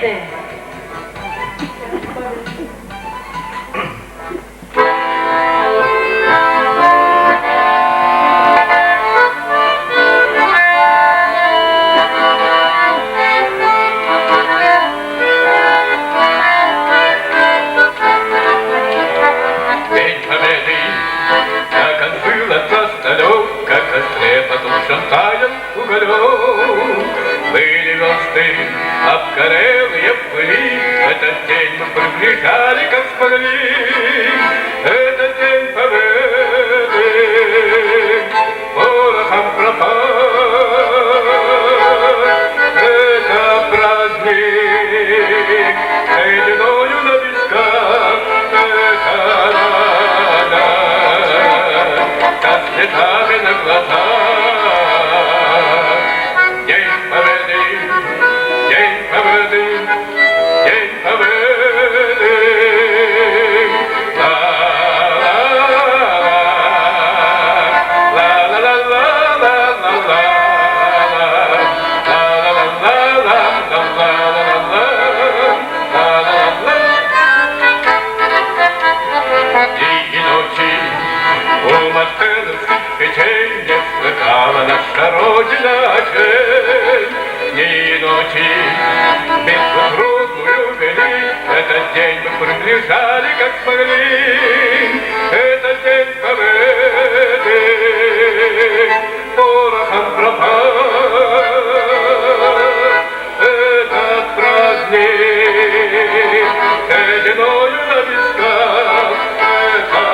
победы! Были версты обгорелые в пыли, этот день мы приближали, как смогли. Этот день победы порохом пропал. Это праздник сединою на висках, это рана со слезами на глазах. Наша Родина день, дни и ночи, беструдную вели. Этот день мы приближали, как смогли. Этот день победы порохом пропал. Этот праздник сединою на висках, это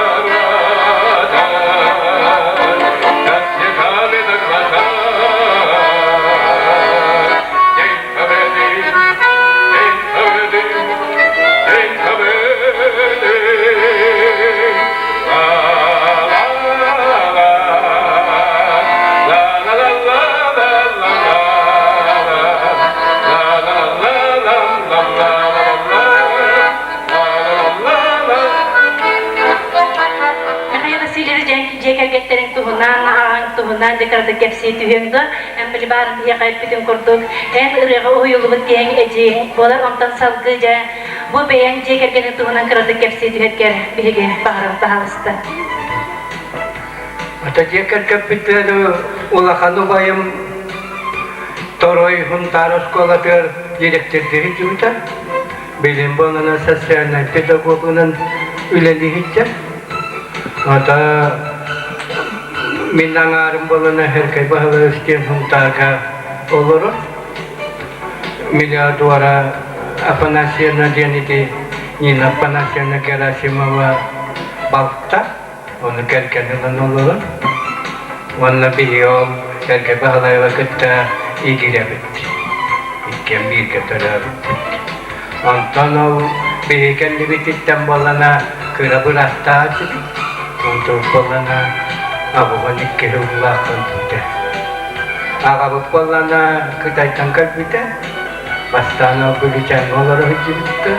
Tuhundan dekarda kepsi tühündü. Hem bir barın diye kayıp bütün kurduk. Hem ırığı uyulubut diyen eci. Bolar ondan salgıca. Bu beyen cekergenin tuhundan kırıldı kepsi tühetker. Bilgi bağırım dahalıstı. Ata ceker kapitleri ulakanu bayım Toroy Huntaro skoladır direktörleri cümle. Bilim bolana sosyal pedagogunun üleli hicca. Ata Minangarım bolana herkay bahava üstün huntaga olur. Mila duara apanasya diyaniti nina apanasya Gerasimova Balta onu kerkenin olur. Onunla bihiyo herkay bahala vakitte ilgili bitti. İkken bir ketara bitti. Ondan o bihiken bititten bolana kıra bıraktı açık. Untuk bolana Abu balik ke rumah kita. Agak berpolana kita tangkap kita. Pastana berbicara orang kita.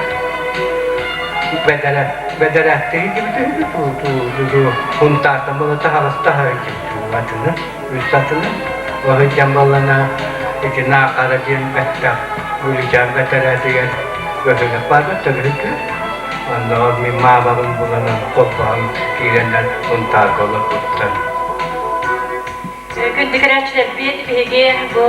Bedara tinggi kita tu hunta tambah tahap kita. Macamnya, ustaznya. Wahai jambalana itu nak arajian betta. Berbicara bedara tinggi. Berbicara pada terlihat. Anda mimma bangun bulan kopang kirandan unta kolak kutan. Günlük araçlar bir bu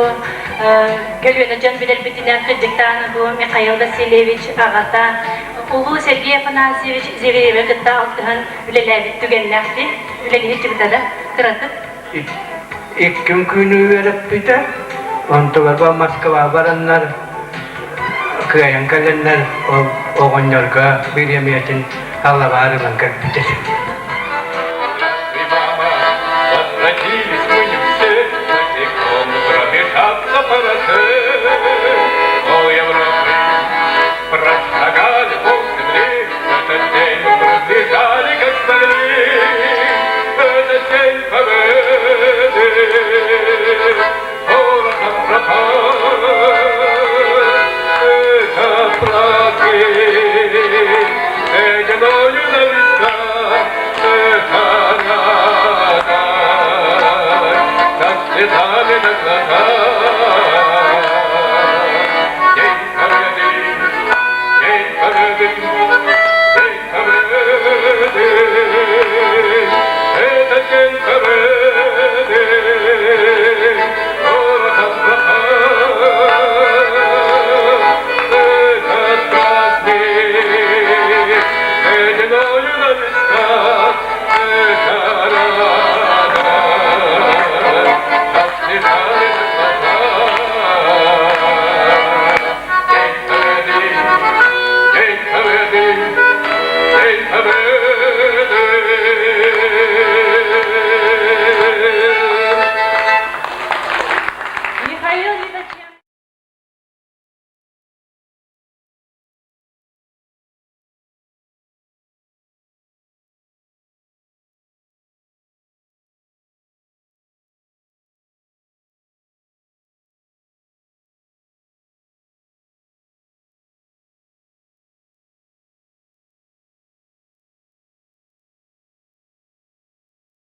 Gölünacan bilir bitilen kırdıktan bu Mikhail Vasilyevich Ağata Ulu Sergey Afanasiyevich Zeliyevi gıtta altıhan ülelevi tügenlerdi. Üleli hiç bitada kıratıp. İlk günü verip biter. Untuk berapa Moskva baranlar kaya kalenler oğun yorga bir yemeğin Allah varı bankar biter. It's